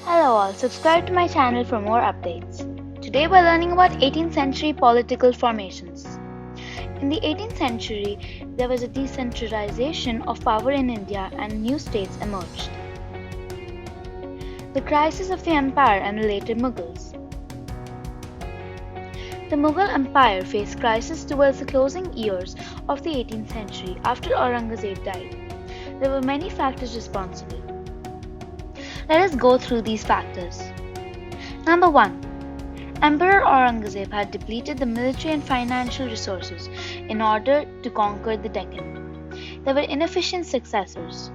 Hello all, subscribe to my channel for more updates. Today we're learning about 18th century political formations. In the 18th century, there was a decentralization of power in India and new states emerged. The crisis of the empire and the later Mughals. The Mughal Empire faced crisis towards the closing years of the 18th century after Aurangzeb died. There were many factors responsible. Let us go through these factors. Number 1. Emperor Aurangzeb had depleted the military and financial resources in order to conquer the Deccan. There were inefficient successors.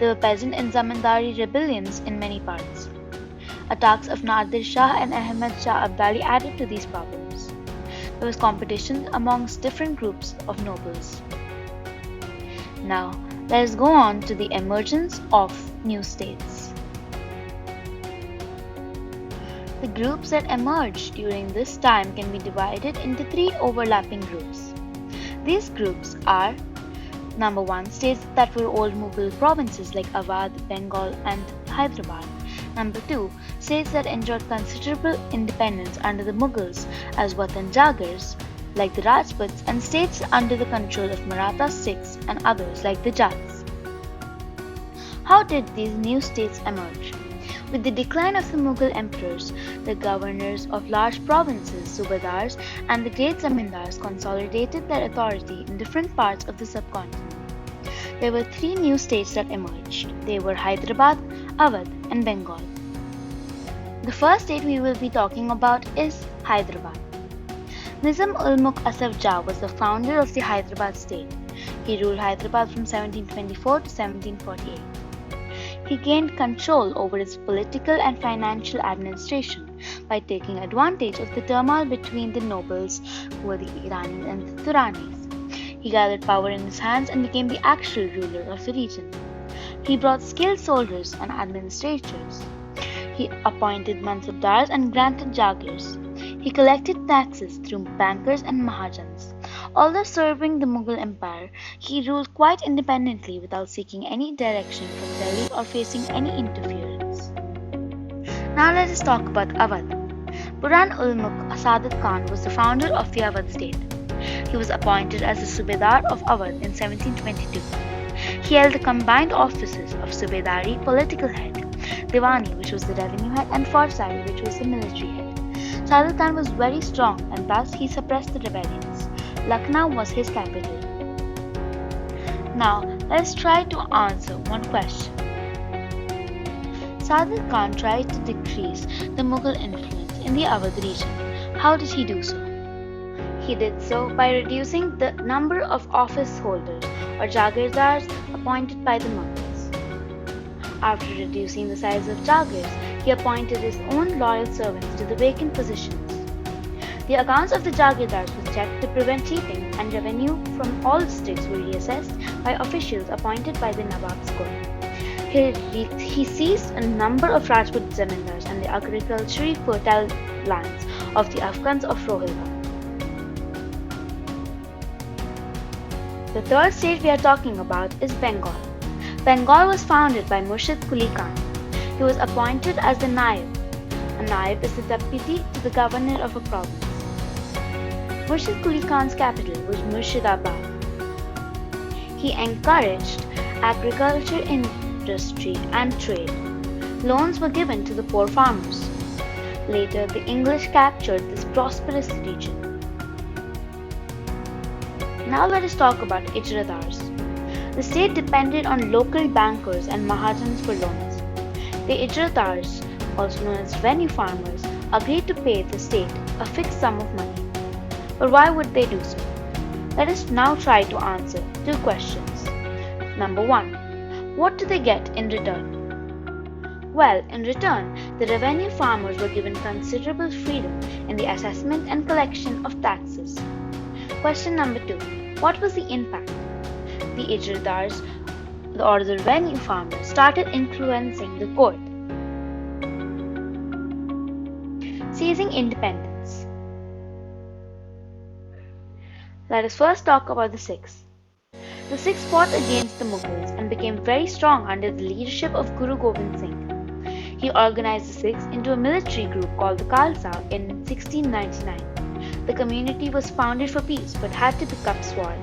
There were peasant and zamindari rebellions in many parts. Attacks of Nadir Shah and Ahmad Shah Abdali added to these problems. There was competition amongst different groups of nobles. Now, let us go on to the emergence of new states. The groups that emerged during this time can be divided into three overlapping groups. These groups are: Number 1. States that were old Mughal provinces like Awadh, Bengal and Hyderabad. Number 2. States that enjoyed considerable independence under the Mughals as Watan Jagirs like the Rajputs, and states under the control of Maratha Sikhs and others like the Jats. How did these new states emerge? With the decline of the Mughal emperors, the governors of large provinces, subadars, and the great zamindars consolidated their authority in different parts of the subcontinent. There were three new states that emerged. They were Hyderabad, Awadh, and Bengal. The first state we will be talking about is Hyderabad. Nizam-ul-Mulk Asaf Jah was the founder of the Hyderabad state. He ruled Hyderabad from 1724 to 1748. He gained control over its political and financial administration by taking advantage of the turmoil between the nobles, who were the Iranis and the Duranis. He gathered power in his hands and became the actual ruler of the region. He brought skilled soldiers and administrators. He appointed mansabdars and granted jagirs. He collected taxes through bankers and mahajans. Although serving the Mughal Empire, he ruled quite independently without seeking any direction from Delhi or facing any interference. Now let us talk about Awadh. Burhan-ul-Mulk Saadat Khan was the founder of the Awadh state. He was appointed as the Subedar of Awadh in 1722. He held the combined offices of Subedari, political head, Diwani, which was the revenue head, and Farsari, which was the military head. Saadat Khan was very strong and thus he suppressed the rebellions. Lucknow was his capital. Now, let's try to answer one question. Saadat Khan tried to decrease the Mughal influence in the Awadh region. How did he do so? He did so by reducing the number of office holders or jagirdars appointed by the Mughals. After reducing the size of jagirs, he appointed his own loyal servants to the vacant positions. The accounts of the jagirdars were checked to prevent cheating, and revenue from all districts were reassessed by officials appointed by the Nawab's court. He seized a number of Rajput zamindars and the agriculturally fertile lands of the Afghans of Rohilkhand. The third state we are talking about is Bengal. Bengal was founded by Murshid Quli Khan. He was appointed as the Naib. A Naib is the deputy to the governor of a province. Murshid Quli Khan's capital was Murshidabad. He encouraged agriculture, industry and trade. Loans were given to the poor farmers. Later, the English captured this prosperous region. Now let us talk about Ijradars. The state depended on local bankers and mahajans for loans. The Ijradars, also known as revenue farmers, agreed to pay the state a fixed sum of money. But why would they do so? Let us now try to answer two questions. Number 1. What do they get in return? Well, in return, the revenue farmers were given considerable freedom in the assessment and collection of taxes. Question number 2. What was the impact? The Ijradars, or the revenue farmers, started influencing the court. Seizing independence. Let us first talk about the Sikhs. The Sikhs fought against the Mughals and became very strong under the leadership of Guru Gobind Singh. He organized the Sikhs into a military group called the Khalsa in 1699. The community was founded for peace but had to pick up sword.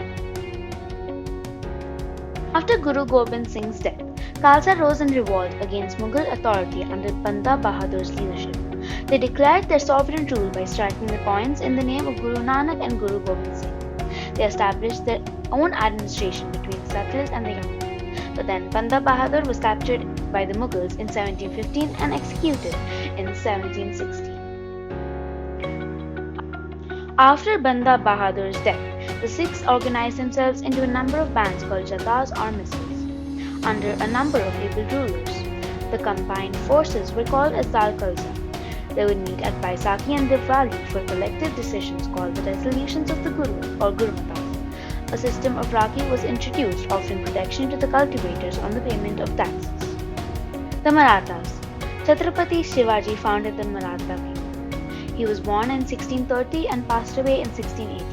After Guru Gobind Singh's death, Khalsa rose in revolt against Mughal authority under Banda Bahadur's leadership. They declared their sovereign rule by striking the coins in the name of Guru Nanak and Guru Gobind Singh. They established their own administration between the settlers and the Yamna. But then Banda Bahadur was captured by the Mughals in 1715 and executed in 1716. After Banda Bahadur's death, the Sikhs organized themselves into a number of bands called Jathas or Misls, under a number of able rulers. The combined forces were called as Dal Khalsa. They would meet at Baisakhi and Diwali for collective decisions called the Resolutions of the Guru or Gurmatas. A system of Rakhi was introduced, offering protection to the cultivators on the payment of taxes. The Marathas. Chhatrapati Shivaji founded the Maratha Kingdom. He was born in 1630 and passed away in 1680.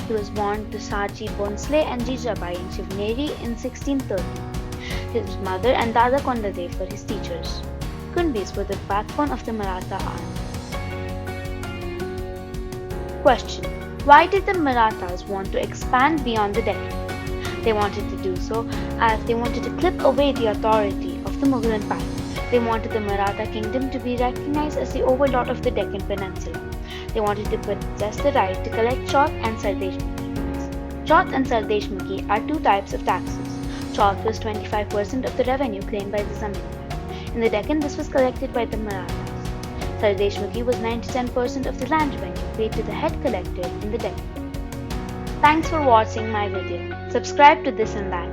He was born to Sachi Bhonsle and Jijabai in Shivneri in 1630. His mother and Dada Kondadev were his teachers. Kundis were the backbone of the Maratha army. Question: why did the Marathas want to expand beyond the Deccan? They wanted to do so as they wanted to clip away the authority of the Mughal Empire. They wanted the Maratha kingdom to be recognized as the overlord of the Deccan Peninsula. They wanted to possess the right to collect Chaut and Sardesh Mukhi. Chaut and Sardesh Mukhi are two types of taxes. Chaut was 25% of the revenue claimed by the zamindar. In the Deccan, this was collected by the Marathas. Sardesh Mukhi was 9 to 10% of the land revenue paid to the head collector in the Deccan. Thanks for watching my video. Subscribe to this and that.